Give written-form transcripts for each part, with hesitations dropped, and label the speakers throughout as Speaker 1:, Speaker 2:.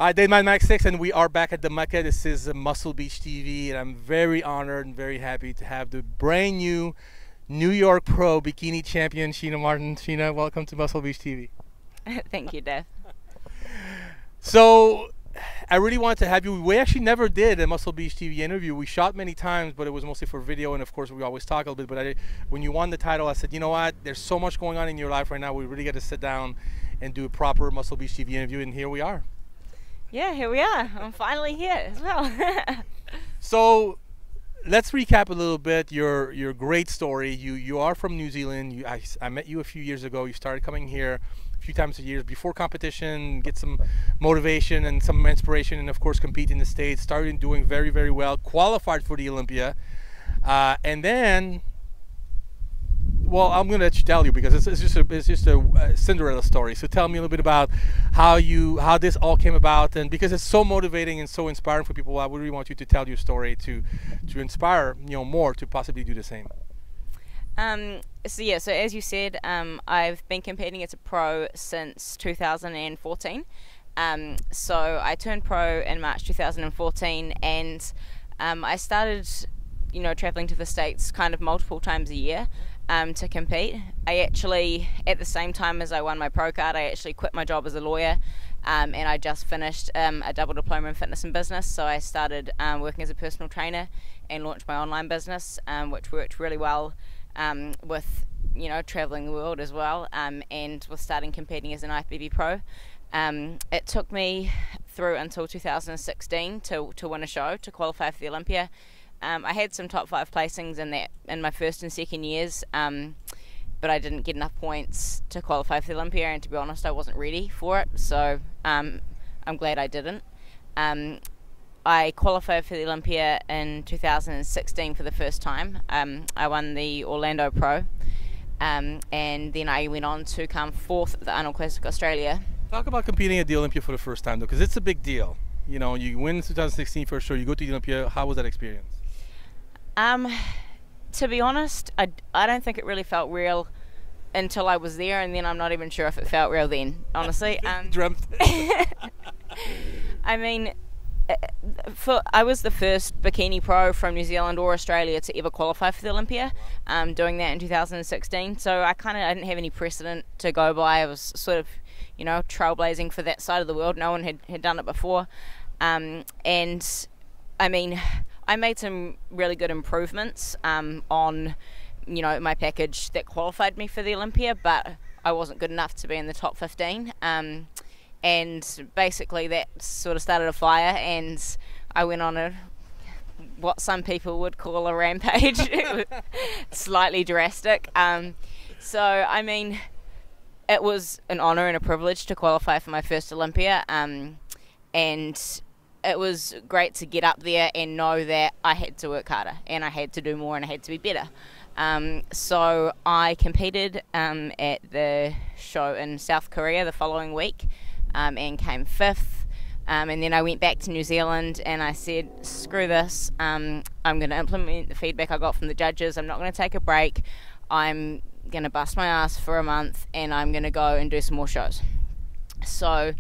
Speaker 1: Dave Max 6, and we are back at the Mecca. This is Muscle Beach TV, and I'm very honored and very happy to have the brand new New York Pro Bikini champion, Sheena Martin. Sheena, welcome to Muscle Beach TV.
Speaker 2: Thank you, Dave.
Speaker 1: So, I really wanted to have you. We actually never did a Muscle Beach TV interview. We shot many times, but it was mostly for video, and of course we always talk a little bit. But when you won the title, I said, you know what? There's so much going on in your life right now. We really got to sit down and do a proper Muscle Beach TV interview, and here we are.
Speaker 2: Yeah, here we are. I'm finally here as well.
Speaker 1: So, let's recap a little bit your great story. You are from New Zealand. I met you a few years ago. You started coming here a few times a year before competition, get some motivation and some inspiration, and of course compete in the States. Started doing very, very well. Qualified for the Olympia, and then, well, I'm gonna let you tell you because it's just a Cinderella story. So tell me a little bit about how this all came about, and because it's so motivating and so inspiring for people, I would really want you to tell your story to inspire more to possibly do the same.
Speaker 2: So as you said, I've been competing as a pro since 2014. So I turned pro in March 2014, and I started, traveling to the States kind of multiple times a year to compete. I actually, at the same time as I won my pro card, I actually quit my job as a lawyer, and I just finished a double diploma in fitness and business. So I started working as a personal trainer and launched my online business, which worked really well. With traveling the world as well, and with starting competing as an IFBB pro. It took me through until 2016 to win a show, to qualify for the Olympia. I had some top 5 placings in my first and second years, but I didn't get enough points to qualify for the Olympia, and to be honest, I wasn't ready for it, so I'm glad I didn't. I qualified for the Olympia in 2016 for the first time. I won the Orlando Pro, and then I went on to come 4th at the Arnold Classic Australia.
Speaker 1: Talk about competing at the Olympia for the first time, though, because it's a big deal. You win in 2016 for sure. You go to the Olympia. How was that experience?
Speaker 2: To be honest, I don't think it really felt real until I was there, and then I'm not even sure if it felt real then, honestly.
Speaker 1: Dreamt.
Speaker 2: I mean, I was the first bikini pro from New Zealand or Australia to ever qualify for the Olympia, doing that in 2016. So I didn't have any precedent to go by. I was sort of, trailblazing for that side of the world. No one had done it before. And I mean, I made some really good improvements on, my package that qualified me for the Olympia, but I wasn't good enough to be in the top 15. And basically that sort of started a fire, and I went on what some people would call a rampage. Slightly drastic. So I mean, it was an honor and a privilege to qualify for my first Olympia, and it was great to get up there and know that I had to work harder and I had to do more and I had to be better. So I competed at the show in South Korea the following week, and came 5th, and then I went back to New Zealand and I said, screw this, I'm going to implement the feedback I got from the judges. I'm not going to take a break. I'm going to bust my ass for a month, and I'm going to go and do some more shows. So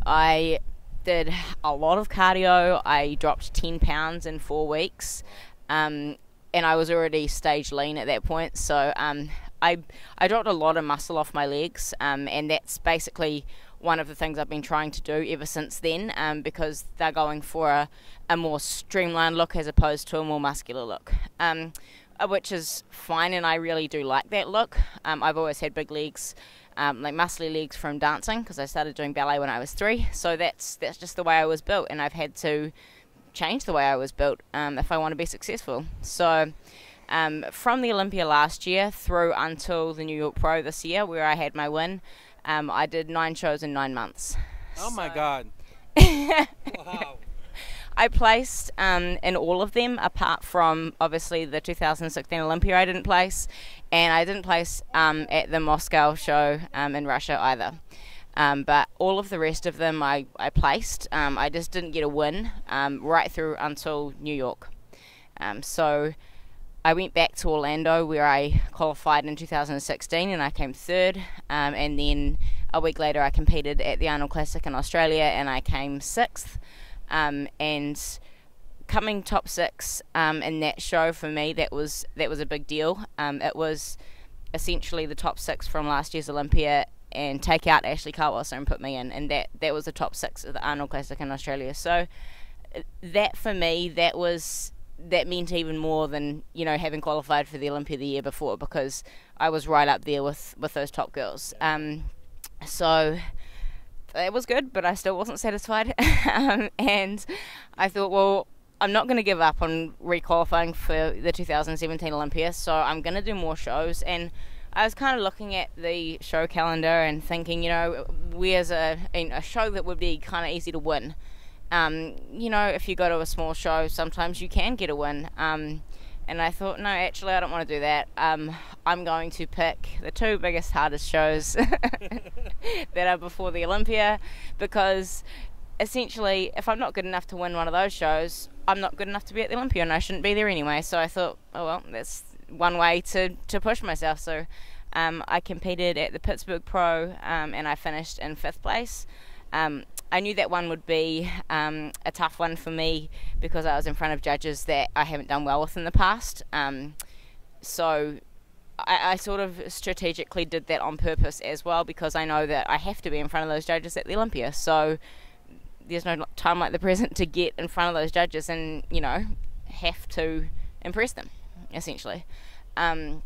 Speaker 2: I did a lot of cardio. I dropped 10 pounds in 4 weeks, and I was already stage lean at that point. So I dropped a lot of muscle off my legs, and that's basically one of the things I've been trying to do ever since then, because they're going for a more streamlined look as opposed to a more muscular look, which is fine, and I really do like that look. I've always had big legs, like muscly legs from dancing, because I started doing ballet when I was 3, so that's just the way I was built, and I've had to change the way I was built if I want to be successful. So from the Olympia last year through until the New York Pro this year, where I had my win, I did 9 shows in 9 months.
Speaker 1: Oh my God. Wow.
Speaker 2: I placed in all of them, apart from obviously the 2016 Olympia I didn't place, and I didn't place at the Moscow show in Russia either. But all of the rest of them I placed. I just didn't get a win right through until New York. So I went back to Orlando where I qualified in 2016 and I came third, and then a week later I competed at the Arnold Classic in Australia and I came sixth, and coming top six in that show for me, that was a big deal. It was essentially the top six from last year's Olympia and take out Ashley Carwasser and put me in, and that was the top six of the Arnold Classic in Australia. So that for me, that meant even more than, you know, having qualified for the Olympia the year before, because I was right up there with those top girls. So it was good, but I still wasn't satisfied. And I thought, well, I'm not going to give up on requalifying for the 2017 Olympia, so I'm going to do more shows. And I was kind of looking at the show calendar and thinking, you know, where's a show that would be kind of easy to win. You know, if you go to a small show, sometimes you can get a win. And I thought, no, actually, I don't want to do that. I'm going to pick the two biggest, hardest shows that are before the Olympia, because essentially, if I'm not good enough to win one of those shows, I'm not good enough to be at the Olympia, and I shouldn't be there anyway. So I thought, oh well, that's one way to push myself. So I competed at the Pittsburgh Pro, and I finished in 5th place. I knew that one would be a tough one for me because I was in front of judges that I haven't done well with in the past. So I sort of strategically did that on purpose as well, because I know that I have to be in front of those judges at the Olympia. So there's no time like the present to get in front of those judges and, you know, have to impress them, essentially. And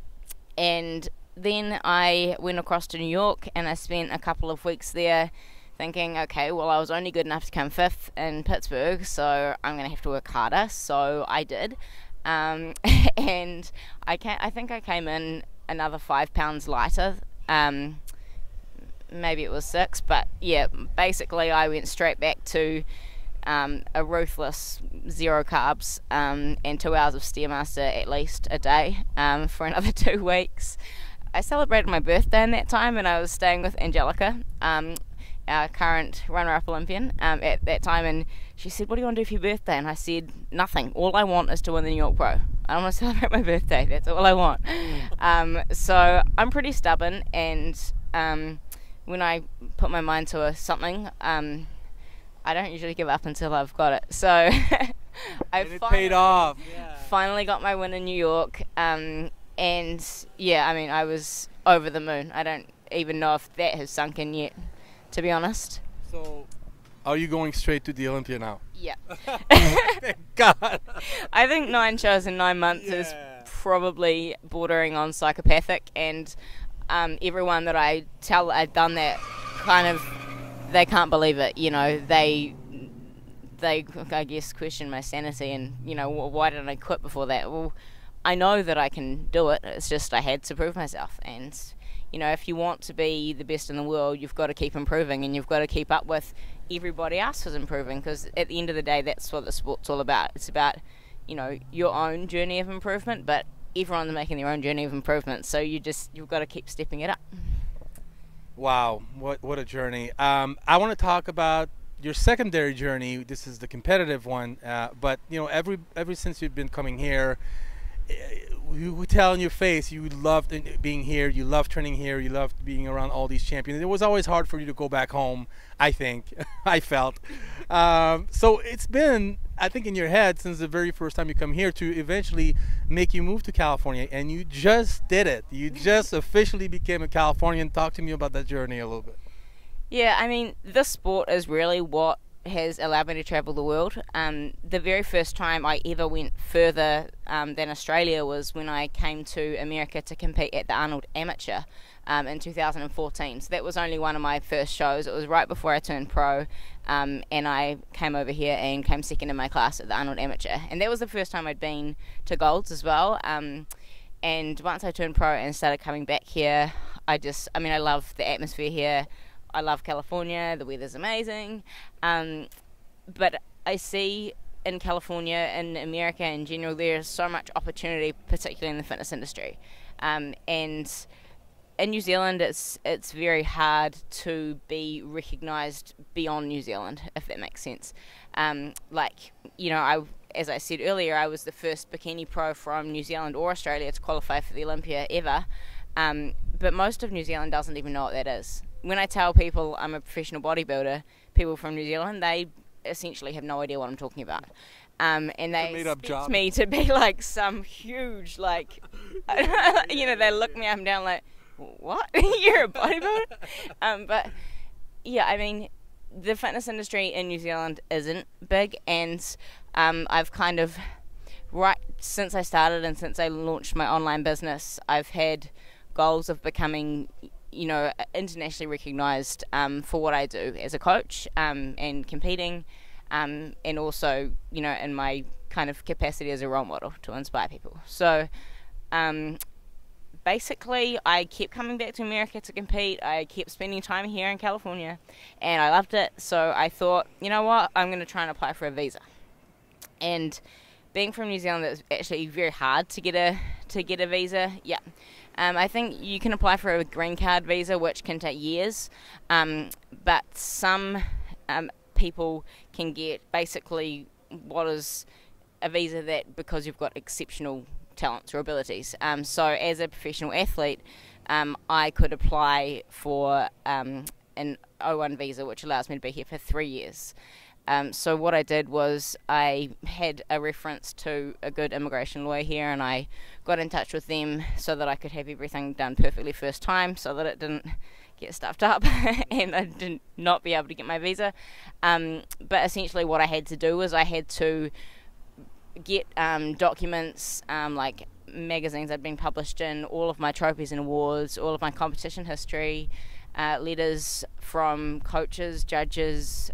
Speaker 2: then I went across to New York and I spent a couple of weeks there thinking, okay, well, I was only good enough to come 5th in Pittsburgh, so I'm going to have to work harder. So I did. And I think I came in another 5 pounds lighter. Maybe it was 6, but yeah, basically I went straight back to a ruthless 0 carbs and 2 hours of Stairmaster at least a day for another 2 weeks. I celebrated my birthday in that time, and I was staying with Angelica, our current runner-up Olympian, at that time, and she said, what do you want to do for your birthday? And I said, nothing. All I want is to win the New York Pro. I don't want to celebrate my birthday. That's all I want. So I'm pretty stubborn, and when I put my mind to something, I don't usually give up until I've got it. So
Speaker 1: it paid off.
Speaker 2: Finally got my win in New York, and yeah, I mean, I was over the moon. I don't even know if that has sunk in yet, to be honest.
Speaker 1: So are you going straight to the Olympia now?
Speaker 2: Yeah.
Speaker 1: Thank God.
Speaker 2: I think 9 shows in 9 months is probably bordering on psychopathic, and everyone that I tell I've done that, kind of, they can't believe it. You know, they I guess question my sanity, and, you know, why didn't I quit before that? Well, I know that I can do it. It's just I had to prove myself. And, you know, if you want to be the best in the world, you've got to keep improving, and you've got to keep up with everybody else who's improving, because at the end of the day, that's what the sport's all about. It's about, you know, your own journey of improvement, but everyone's making their own journey of improvement, so you've got to keep stepping it up.
Speaker 1: Wow, what a journey. I want to talk about your secondary journey. This is the competitive one, but, you know, ever since you've been coming here, you would tell in your face you loved being here, you loved training here, you loved being around all these champions. It was always hard for you to go back home, I think. I felt. So it's been, I think, in your head since the very first time you come here to eventually make you move to California, and you just did it. You just officially became a Californian. Talk to me about that journey a little bit.
Speaker 2: Yeah, I mean, this sport is really what has allowed me to travel the world. The very first time I ever went further than Australia was when I came to America to compete at the Arnold Amateur in 2014. So that was only one of my first shows. It was right before I turned pro, and I came over here and came second in my class at the Arnold Amateur. And that was the first time I'd been to Golds as well. And once I turned pro and started coming back here, I love the atmosphere here. I love California, the weather's amazing, but I see in California, in America in general, there's so much opportunity, particularly in the fitness industry, and in New Zealand it's very hard to be recognised beyond New Zealand, if that makes sense. Like, you know, as I said earlier, I was the first bikini pro from New Zealand or Australia to qualify for the Olympia ever. But most of New Zealand doesn't even know what that is. When I tell people I'm a professional bodybuilder, people from New Zealand, they essentially have no idea what I'm talking about. And they expect me to be like some huge, like, you know, they look me up and down like, what? You're a bodybuilder? But yeah, I mean, the fitness industry in New Zealand isn't big, and I've kind of, right since I started and since I launched my online business, I've had goals of becoming, you know, internationally recognized for what I do as a coach and competing, and also, you know, in my kind of capacity as a role model to inspire people. So basically, I kept coming back to America to compete. I kept spending time here in California, and I loved it. So I thought, you know what, I'm going to try and apply for a visa. And being from New Zealand, it's actually very hard to get a visa. Yeah, I think you can apply for a green card visa, which can take years, but some people can get basically what is a visa that, because you've got exceptional talents or abilities. So as a professional athlete, I could apply for an O1 visa, which allows me to be here for 3 years. So what I did was I had a reference to a good immigration lawyer here, and I got in touch with them so that I could have everything done perfectly first time, so that it didn't get stuffed up and I did not be able to get my visa. But essentially what I had to do was I had to get documents, like magazines I'd been published in, all of my trophies and awards, all of my competition history, letters from coaches, judges,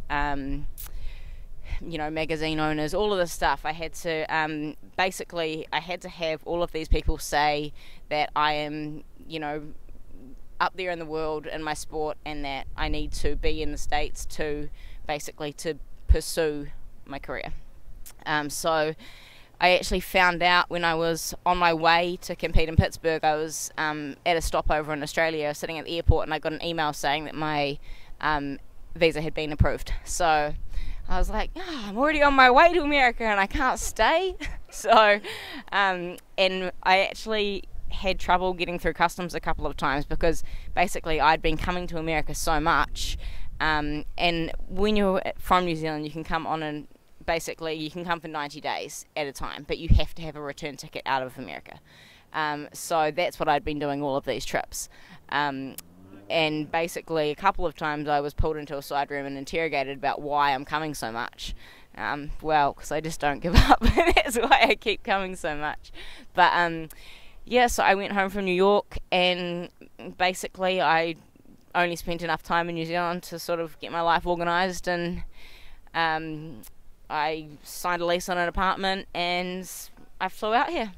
Speaker 2: you know, magazine owners, all of this stuff. I had to basically I had to have all of these people say that I am, you know, up there in the world in my sport, and that I need to be in the States to basically to pursue my career. So I actually found out when I was on my way to compete in Pittsburgh. I was at a stopover in Australia, sitting at the airport, and I got an email saying that my visa had been approved. So I was like, oh, I'm already on my way to America and I can't stay. So and I actually had trouble getting through customs a couple of times, because basically I'd been coming to America so much, and when you're from New Zealand, you can come on and basically you can come for 90 days at a time, but you have to have a return ticket out of America. So that's what I'd been doing all of these trips. And basically a couple of times I was pulled into a side room and interrogated about why I'm coming so much. Well, because I just don't give up. That's why I keep coming so much. But yeah, so I went home from New York, and basically I only spent enough time in New Zealand to sort of get my life organised, and I signed a lease on an apartment and I flew out here.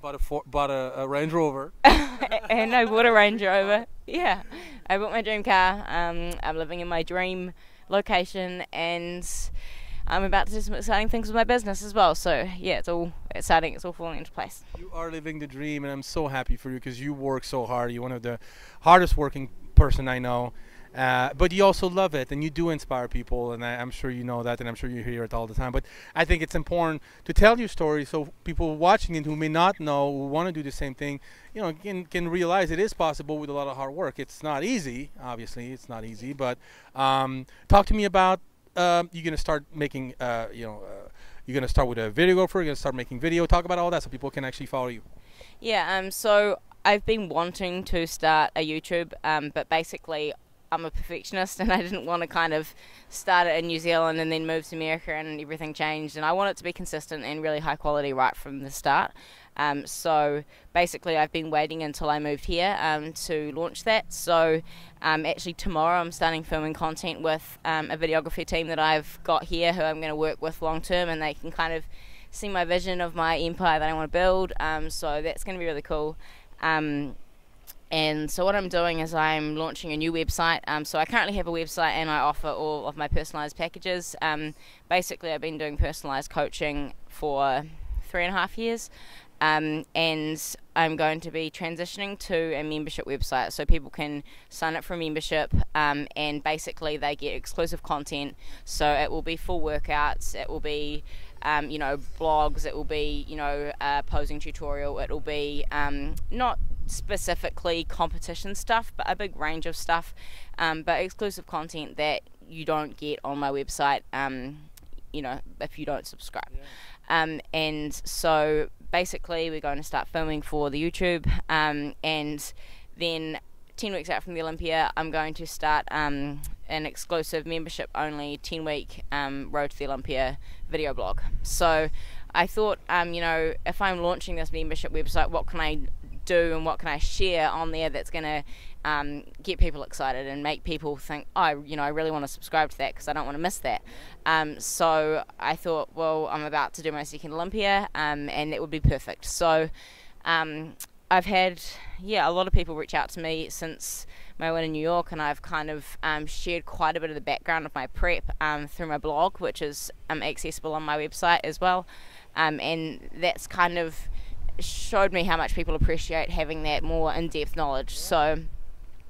Speaker 1: Bought a Range Rover.
Speaker 2: And I bought a Range Rover. Yeah, I bought my dream car. I'm living in my dream location, and I'm about to do some exciting things with my business as well. So yeah, it's all exciting. It's all falling into place.
Speaker 1: You are living the dream, and I'm so happy for you, because you work so hard. You're one of the hardest working person I know. But you also love it, and you do inspire people, and I'm sure you know that, and I'm sure you hear it all the time. But I think it's important to tell your story, so people watching it who may not know, who want to do the same thing, you know, can realize it is possible with a lot of hard work. It's not easy, obviously, it's not easy. But talk to me about you're gonna start making, you're gonna start with a videographer. You're gonna start making video. Talk about all that so people can actually follow you.
Speaker 2: Yeah. So I've been wanting to start a YouTube, but basically I'm a perfectionist, and I didn't want to kind of start it in New Zealand and then move to America and everything changed, and I want it to be consistent and really high quality right from the start. So basically I've been waiting until I moved here to launch that. So actually tomorrow I'm starting filming content with a videography team that I've got here, who I'm going to work with long term, and they can kind of see my vision of my empire that I want to build. So that's going to be really cool. And so what I'm doing is I'm launching a new website. So I currently have a website, and I offer all of my personalised packages. Basically I've been doing personalised coaching for 3.5 years, and I'm going to be transitioning to a membership website, so people can sign up for a membership, and basically they get exclusive content. So it will be full workouts, it will be you know, blogs, it will be, you know, a posing tutorial, it will be not specifically competition stuff, but a big range of stuff, but exclusive content that you don't get on my website, you know, if you don't subscribe. And so basically we're going to start filming for the YouTube, and then 10 weeks out from the Olympia I'm going to start an exclusive membership only 10-week Road to the Olympia video blog. So I thought, you know, if I'm launching this membership website, what can I do and what can I share on there that's going to get people excited and make people think, oh, you know, I really want to subscribe to that because I don't want to miss that. So I thought, well, I'm about to do my second Olympia, and it would be perfect. So I've had, a lot of people reach out to me since my win in New York, and I've kind of shared quite a bit of the background of my prep through my blog, which is accessible on my website as well, and that's kind of showed me how much people appreciate having that more in-depth knowledge. So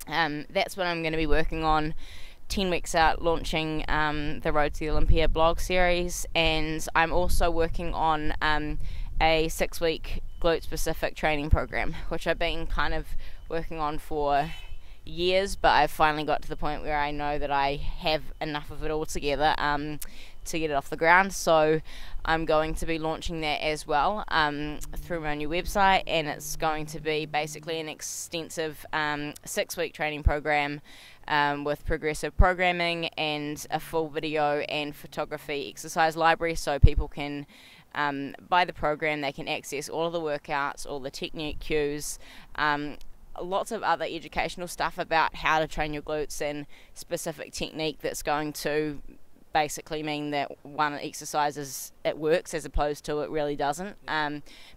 Speaker 2: that's what I'm going to be working on 10 weeks out, launching the Road to the Olympia blog series, and I'm also working on a 6-week glute specific training program, which I've been kind of working on for years, but I've finally got to the point where I know that I have enough of it all together to get it off the ground. So I'm going to be launching that as well through my new website, and it's going to be basically an extensive 6-week training program with progressive programming and a full video and photography exercise library, so people can buy the program, they can access all of the workouts, all the technique cues, lots of other educational stuff about how to train your glutes and specific technique that's going to basically mean that one exercise it works as opposed to it really doesn't,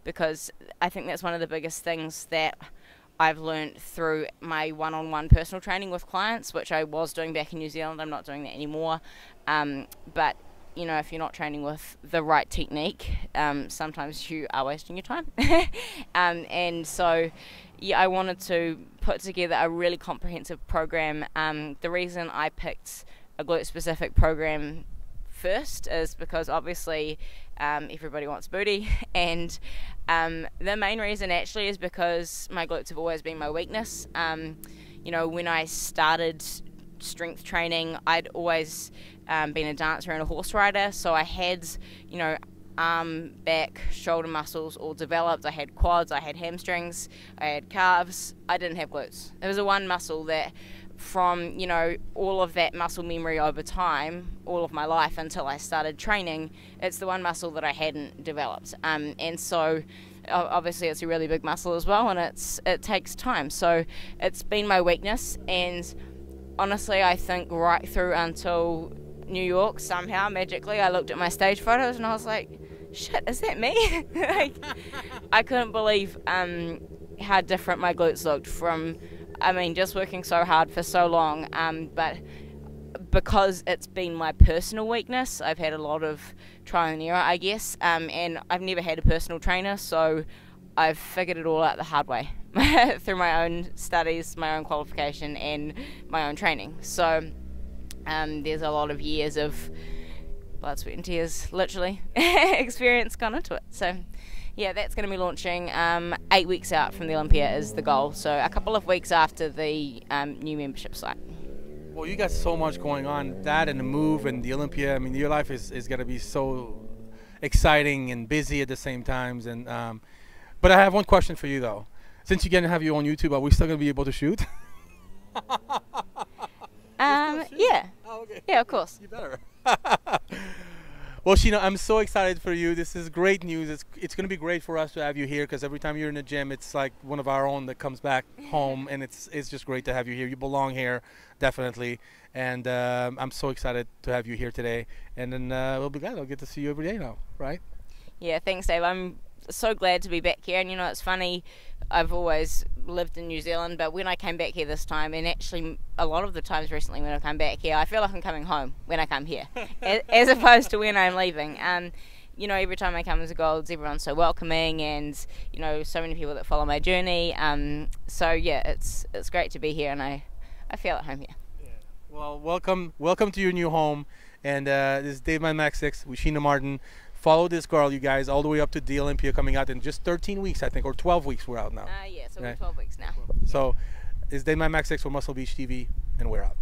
Speaker 2: because I think that's one of the biggest things that I've learned through my one-on-one personal training with clients, which I was doing back in New Zealand. I'm not doing that anymore, but you know, if you're not training with the right technique, sometimes you are wasting your time. And so I wanted to put together a really comprehensive program. The reason I picked a glute specific program first is because obviously everybody wants booty, and the main reason actually is because my glutes have always been my weakness. You know, when I started strength training, I'd always been a dancer and a horse rider, so I had, you know, arm, back, shoulder muscles all developed. I had quads, I had hamstrings, I had calves. I didn't have glutes. It was the one muscle that, from, you know, all of that muscle memory over time, all of my life until I started training, it's the one muscle that I hadn't developed, and so obviously it's a really big muscle as well, and it takes time. So it's been my weakness, and honestly I think right through until New York, somehow magically I looked at my stage photos and I was like, shit, is that me? Like, I couldn't believe how different my glutes looked from, I mean, just working so hard for so long, but because it's been my personal weakness, I've had a lot of trial and error, I guess, and I've never had a personal trainer, so I've figured it all out the hard way through my own studies, my own qualification, and my own training. So there's a lot of years of blood, sweat and tears, literally, experience gone into it. So yeah, that's going to be launching 8 weeks out from the Olympia is the goal, so a couple of weeks after the new membership site.
Speaker 1: Well, you got so much going on, that and the move and the Olympia. I mean, your life is going to be so exciting and busy at the same times. And but I have one question for you though. Since you're going to have your own YouTube, are we still going to be able to shoot?
Speaker 2: Yeah.
Speaker 1: Oh, okay.
Speaker 2: Yeah, of course.
Speaker 1: You better. Well, Sheena, I'm so excited for you. This is great news. It's going to be great for us to have you here, because every time you're in the gym, it's like one of our own that comes back home, and it's just great to have you here. You belong here, definitely. And I'm so excited to have you here today. And then we'll be glad I'll get to see you every day now, right?
Speaker 2: Yeah, thanks, Dave. I'm so glad to be back here. And you know, it's funny, I've always lived in New Zealand, but when I came back here this time, and actually a lot of the times recently when I come back here, I feel like I'm coming home when I come here, as opposed to when I'm leaving. You know, every time I come as a Golds, everyone's so welcoming, and you know, so many people that follow my journey. So yeah, it's great to be here, and I feel at home here.
Speaker 1: Yeah. Well, welcome to your new home. And this is Dave My Max 6 with Sheena Martin Follow this girl, you guys, all the way up to the Olympia coming out in just 13 weeks, I think, or 12 weeks we're out now.
Speaker 2: Yeah, so
Speaker 1: Okay.
Speaker 2: we're 12 weeks now.
Speaker 1: So, it's Dave Max 6 for Muscle Beach TV, and we're out.